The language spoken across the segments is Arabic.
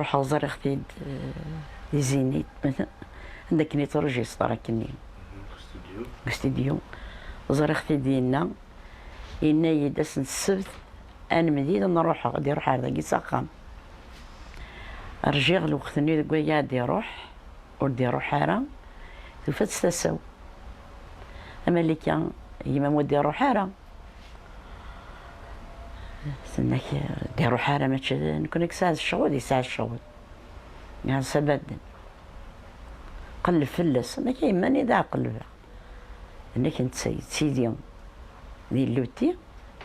نروح غزر اختي يزيني عندك نيت روجيستر كني استوديو زر اختي ديالنا إنا يدس السبت أنا مديد نروح غادي نروح على ذاك ساقام رجع الوقت اللي قوي غادي يروح ودي يروح حارة توفات ستساو أما اللي كان يما مودي يروح حارة سناك دي يروح حارة ماشي نكون ساعة الشغل يساعد الشغل يعني سبب قلب فلس أنا كيما ني دا قلبها أنا كنت سيدي ديال اللوتي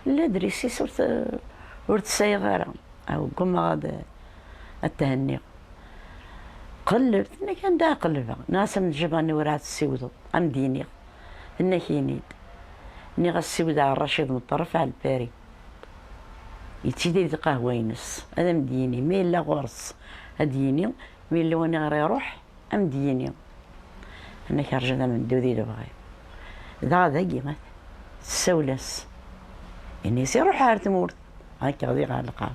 لا دريسي صرت ورد السيغارة أو كما غاد التهني قلبت أنا كان دا قلبها ناس من جباني وراه السيودو أم ديني أنا كينيد أني غاسيود على الرشيد من الطرف على الباري يتيدي قهوة ينس هذا مديني مين لا غرس هديني مين لو أنا غير يروح أم ديني أنا كرجعنا من دودي لبغي ذا كيما السولس يعني يصيروا حارة مورد هكا غادي غالقة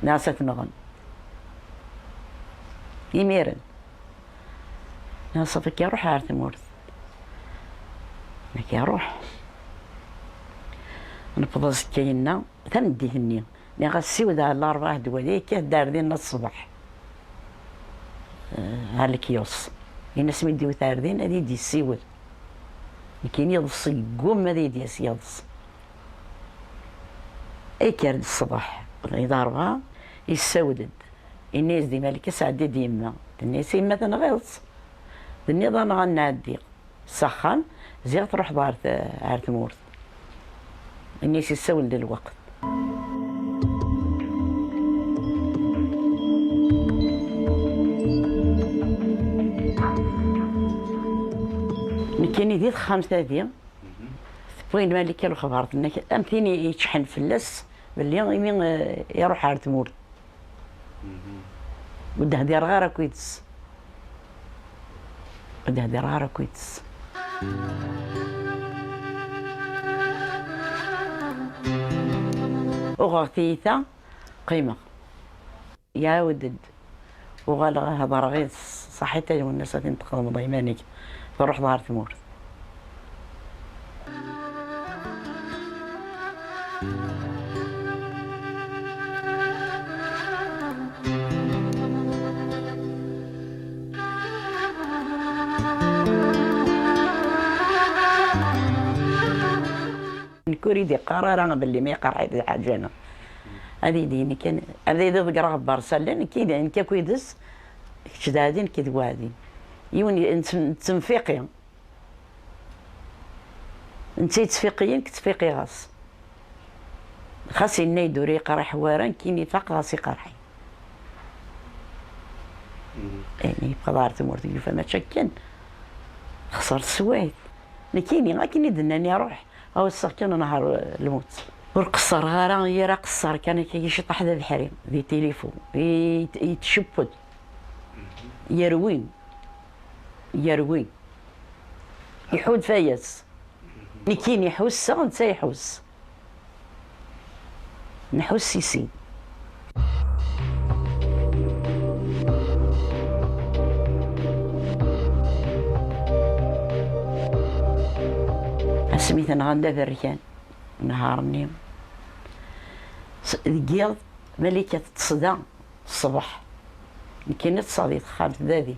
ناسا تنغن يميرن ناسا فيك يروح حارة مورد هكا يروح نفضل سكينا تمدي هني اللي غاسيود على الأربعة دوالي كيه دار ديالنا الصباح على الكيوس الناس من يديو تاردين هادي يدي السيود كاين يضص يقوم هذا يدي يضص اي كارد الصباح إذا أربعة يسودد الناس دي مالك سعدي ديما الناس يما تنغيص النظام غنعدي سخن زي تروح عارت مورد الناس يسولد الوقت كاين يدير خمسة ديال وين مالك كانوا خبرتنا أمثيني يتشحن فلاس باللي يمين يروح عارت مورد وده دير غير كويتس وده دير غير كويتس وغاثيثة قيمة يا ودد وغالغ هضر غير صحيتها والناس تنتقل ضيمانك تروح ظهرت مورد نكوري دي قرارة باللي ما يقرا هاد الحاجة هذه ديني كان هذا يدق راه برسلين كاين كاكويدس كشدادين كدوادين يوني تنفيقي انت تفيقيين كتفيقي غاس خاص إنا يدوري يقرا حوارا كاين يفاق غاس يقرحي يعني يبقى دارت مورد فما تشكن خسرت سوايت كاينين غا كاين دناني روح او السكن نهار الموت والقصر غارة هي راه قصر كان كيشطح ذا الحريم ذي تليفون يتشبد يروين يحود فايس كاين يحوس نتا يحوس نحوس يسين سميتنا غندا بركان نهارني القيض ملكة تصدى الصبح كاين تصادي خالت ذادي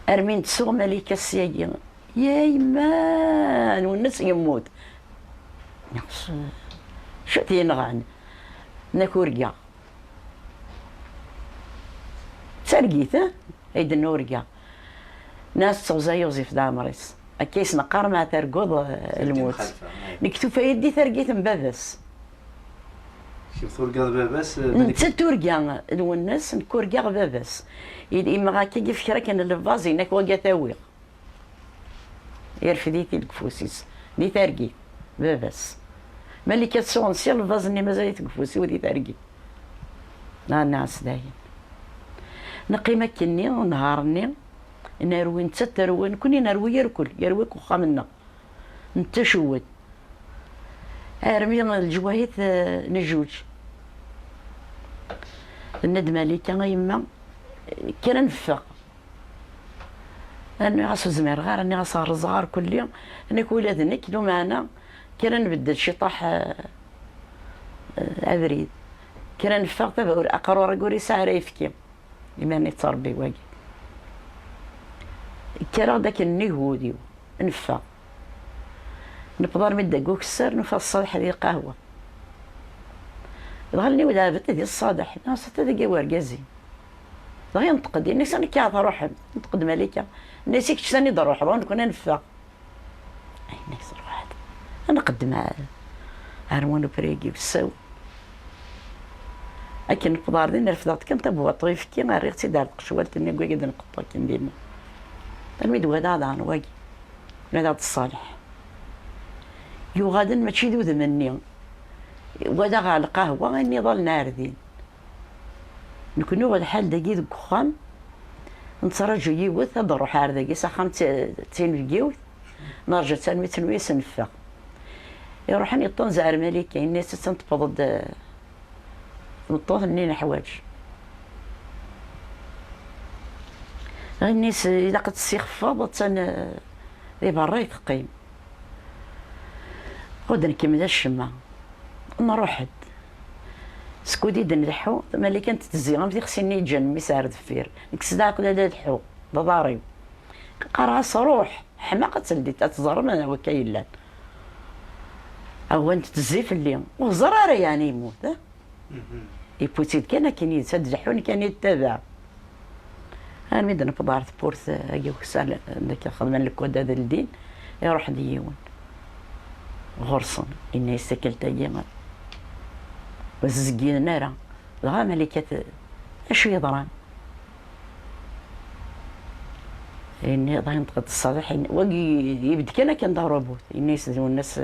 ارمين تسوق ملكة السياقين يا يمان والناس يموت شو تينغان نكورقا سرقيت هيدا النورقا ناس توزا يوزيف دامريس كيس نقار مع ترقوض الموت نكتو في يدي ثرقيت مبابس شوف تورقا باباس نتا تورقا الناس نكورقا باباس إما غاكي كيف كرا كان الفازي ناك وقا تاويغ يرفديتي الكفوسيس دي ترقي باباس ملي كتسون سير الفازني مازال تكفوسي ودي ترقي ناس داين نقي مكني ونهارني نروي نتا تروي كوني نروي يرويك وخا منا نتا شوت ارمي الجواهيت نجوج الندمة لي كان يما كان نفق أنا غاس زمير غير أني غاصار الزغار كل يوم أنا كولاد نك لو معنا كان نبدل شي طاح أبريد كان نفق دابا أقرر أقولي ساعة يفكي إماني تربي واقي كان داك النهوديو نفق نقدر مدة كوك السر نفق الصالح هذه القهوة ظهرني ولا بنت ديال الصالح ناس هذا ورقازي غير نتقد يعني ساني كاع روح نتقد مالكا الناس كش ثاني ضروح بغا نكون نفق اي ناس واحد انا قد مع هرمون بريكي بالسو لكن القدار ديالنا رفضت كنت ابو طريف كي غيرتي دارت قشوالت اني قاعد نقطا كي نديرنا الميد هذا انا واقي هذا الصالح يو غادا ماشي ذو مني ودا غا القهوه غني ظل ناردين نكونو هاد الحال داكي ذوك الخام نتراجو يوث هاد نروح عار داكي ساخن تين الكيوث نرجع تنوي تنويس نفق يروح اني طون زعر مالكا الناس تنتفض نطوط منين حوايج الناس اذا قد تسيخفض تن ذي برا يتقيم غدا نكمل الشمع نروح سكودي دنلحو ملي كانت تزيغم في خصني يجن مسار دفير نكسداك ولا دحو ضاريو قراص روح حماقة تلدي تتزرم انا وكايلان او انت تزيف اليوم وزراره يعني يموت يبوتيد كان يتدحون كان يتبع انا ميدنا في دار بورث اجيو كسال عندك خدمه لك ودا الدين يروح ديون غرصن اني سكلت ايام وزقين نارا لغا ملكات اشو يضران اني ضاين تقد الصباح وقي يبدي كان ضربوت الناس والناس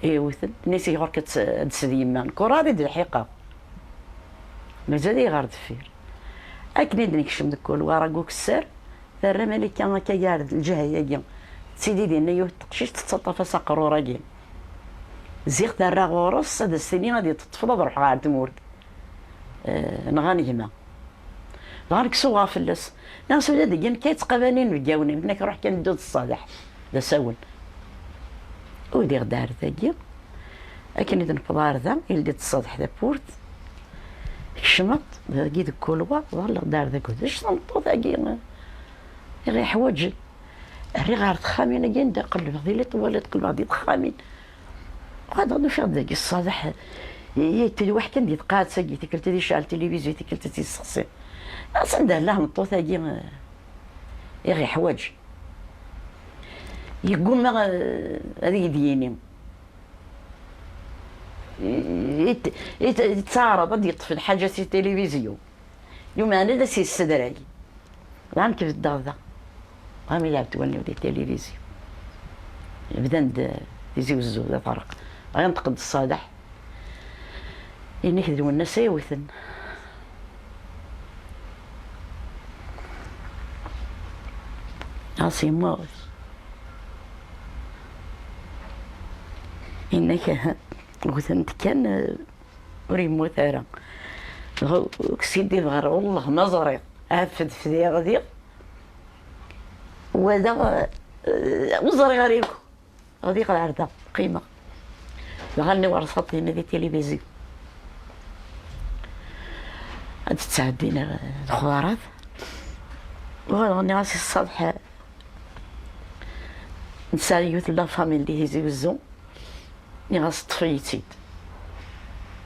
يوثن الناس يغرك تسدي يمان كورادي د الحقيقه مازال يغار دفير اكني دنكشم دكول وراكوك السر ثرى ملكا كيارد الجهه سيدي ديالنا يوتقشيش تتصطف سقرو راكين زيغ ترى غورس هاد السنين غادي تتفضل روح غا تمورد نغانيما غارك سو غافلس ناس ولاد كان كيتقابلين رجاوني منك روح كندوز الصالح دا ساون ودير دار ثاقي لكن اذا نفضار ذا يلدي الصالح دا بورت كشمط ذاكي ذاك كولوا ظل دار ذاك واش نطو ثاقي غير حوايج ري غار تخامين كاين دا قلب غادي لي طواليت قلب غادي تخامين هذا نو شاد ذاك الصالح يتلي واحد كان يتقاد ساقي تكلت دي شال تلفزيون تكلت تيسقسي اصلا له نطو ثاقي غير حوايج يقول ما هذه ديني يتعرض غادي يطفي الحاجه في التلفزيون اليوم انا دا سي السدراكي غان كيف الدار ذا غام يلعب تولي ودي التلفزيون بدا يزوزو ذا فرق غينتقد الصالح يعني كذو الناس يوثن عاصي موت إنك وثنت كان ريمو ثارا سيدي الغار والله ما زريق عفد في ذي غادي وهذا وزري غريب غادي العرضة قيمة غني ورصتني هذه التلفزيون غادي تساعدينا الخضارات وغني راسي الصبح نساليوت لا فامي اللي يزوزو ني غاس طفيتيد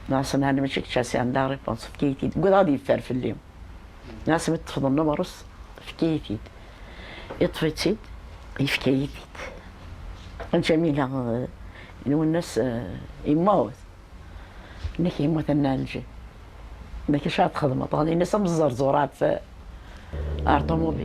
ناس انا ماشي كشاسي عندها ريبونس في كيتيد قول غادي يفار في اليوم ناس متفضل النمرس في كيتيد يطفيتيد يفكيتيد جميلة إنه الناس يموت إنك يموت النالجي إنك شاد خدمة طالي الناس مزرزورات في أرطوموبيل